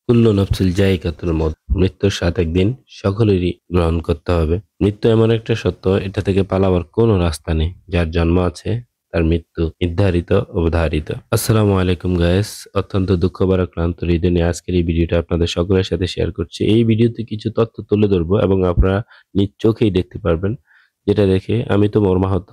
কুল্লু নাফসিল জায়গাতুল মউত। মৃত্যুর স্বাদ একদিন সকলেরই গ্রহণ করতে হবে। মৃত্যু এমন একটা সত্য, এটা থেকে পালাবার কোনো রাস্তা নেই। যার জন্ম আছে তার মৃত্যু নির্ধারিত, অবধারিত। আসসালামু আলাইকুম গাইস, অত্যন্ত দুঃখ ভরা ক্লান্ত হৃদয় নিয়ে আজকের এই ভিডিওটা আপনাদের সকলের সাথে শেয়ার করছি। এই ভিডিওতে কিছু তথ্য তুলে ধরবো এবং আপনারা নিজ চোখেই দেখতে পারবেন, যেটা দেখে আমি তো মর্মাহত,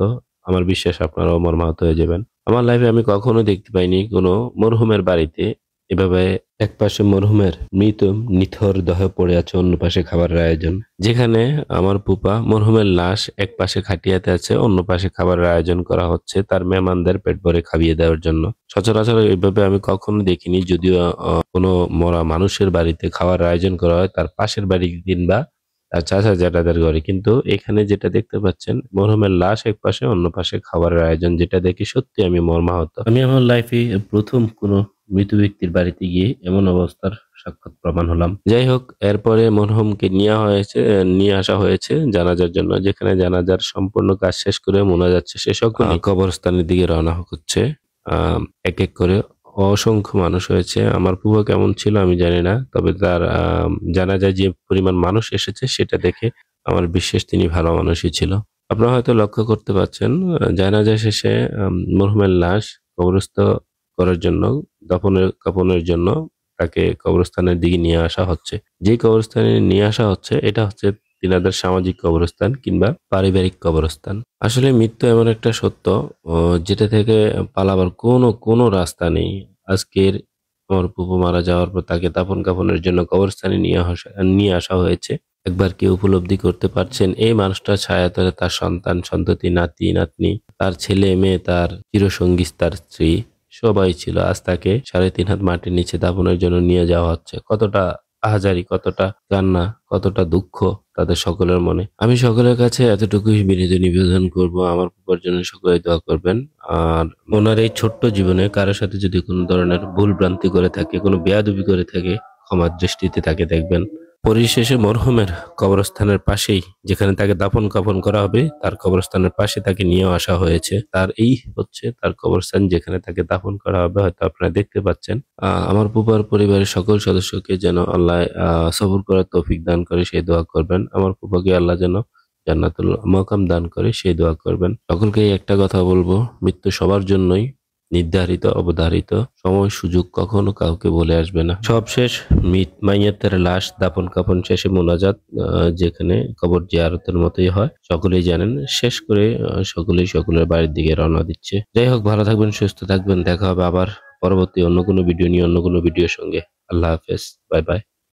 আমার বিশ্বাস আপনারাও মর্মাহত হয়ে যাবেন। আমার লাইফে আমি কখনো দেখতে পাইনি কোনো মরহুমের বাড়িতে এভাবে একপাশে মরহুমের মৃত নিথর দেহ পড়ে আছে, অন্য পাশে খাবারের আয়োজন। যেখানে আমার ফুপা মরহুমের লাশ এক পাশে খাটিয়াতে আছে, অন্য পাশে খাবারের আয়োজন করা হচ্ছে তার মেহমানদের পেট ভরে খাইয়ে দেওয়ার জন্য। সচরাচর এইভাবে আমি কখনো দেখিনি। যদিও কোনো মরা মানুষের বাড়িতে খাওয়ার আয়োজন করা হয় তার পাশের বাড়ি কিংবা তার চাচা জ্যাঠাদের ঘরে, কিন্তু এখানে যেটা দেখতে পাচ্ছেন মরহুমের লাশ এক পাশে, অন্য পাশে খাবারের আয়োজন, যেটা দেখে সত্যি আমি মর্মাহত। আমি আমার লাইফে প্রথম কোনো মৃত ব্যক্তির বাড়িতে গিয়ে এমন অবস্থার সাক্ষাৎ প্রমাণ হলাম। যাই হোক, এরপরে মরহুমকে নিয়ে আসা হয়েছে জানাজার জন্য, যেখানে জানাজার সম্পূর্ণ কাজ শেষ করে মোনাজাত শেষে সকলে কবরস্থানের দিকে রওনা হচ্ছে। এক এক করে অসংখ্য মানুষ হয়েছে। আমার ফুফা কেমন ছিল আমি জানি না, তবে তার জানাজায় যে পরিমাণ মানুষ এসেছে সেটা দেখে আমার বিশ্বাস তিনি ভালো মানুষই ছিল। আপনারা হয়তো লক্ষ্য করতে পারছেন, জানাজা শেষে মরহুমের লাশ কবরস্থ করার জন্য, কাফনের জন্য তাকে কবরস্থানের দিকে নিয়ে আসা হচ্ছে। যে কবরস্থানে নিয়ে আসা হচ্ছে এটা হচ্ছে তিনাদের সামাজিক কবরস্থান কিংবা পারিবারিক কবরস্থান। আসলে মৃত্যু এমন একটা সত্য যেটা থেকে পালাবার কোনো রাস্তা নেই। আজকের আমার ফুফু মারা যাওয়ার পর তাকে দাফন কাফনের জন্য কবরস্থানে নিয়ে আসা হয়েছে। একবার কি উপলব্ধি করতে পারছেন এই মানুষটার ছায়াতলে তার সন্তান সন্ততি, নাতি নাতনি, তার ছেলে মেয়ে, তার চিরসঙ্গী, তার স্ত্রী সবাই ছিল। আজ তাকে 3.5 হাত মাটির নিচে দাফনের জন্য নিয়ে যাওয়া হচ্ছে। কতটা আহাজারি, কতটা কান্না, কতটা দুঃখ তাদের সকলের মনে। আমি সকলের কাছে এতটুকুই বিনীত নিবেদন করব, আমার ফুফার জন্য সকলে দোয়া করবেন। আর ওনার এই ছোট্ট জীবনে কারোর সাথে যদি কোনো ধরনের ভুল ভ্রান্তি করে থাকে, কোনো বেয়াদবি করে থাকে, ক্ষমার দৃষ্টিতে তাকে দেখবেন। পরিশেষে মরহুমের কবরস্থানের পাশেই, যেখানে তাকে দাফন কাফন করা হবে, তার কবরস্থানের পাশে তাকে নিয়ে আসা হয়েছে। তার এই হচ্ছে তার কবরস্থান, যেখানে তাকে দাফন করা হবে। হয়তো আপনারা দেখতে পাচ্ছেন। আমার ফুফার পরিবারের সকল সদস্যকে যেন আল্লাহ সবর করার তৌফিক দান করে সেই দোয়া করবেন। আমার ফুফাকে আল্লাহ যেন জান্নাতুল মাকাম দান করে সেই দোয়া করবেন। সকলকেই একটা কথা বলবো, মৃত্যু সবার জন্যই নির্ধারিত, অবধারিত। সময় সুযোগ কখনো কাউকে বলে আসবে না। সব শেষ, মাইয়াতের লাশ দাফন কাফন শেষে মোনাজাত, যেখানে কবর জিয়ারতের মতোই হয়, সকলেই জানেন। শেষ করে সকলেই সকলের বাড়ির দিকে রওনা দিচ্ছে। যাই হোক, ভালো থাকবেন, সুস্থ থাকবেন। দেখা হবে আবার পরবর্তী অন্য কোনো ভিডিও নিয়ে, অন্য কোনো ভিডিওর সঙ্গে। আল্লাহ হাফেজ, বাই বাই।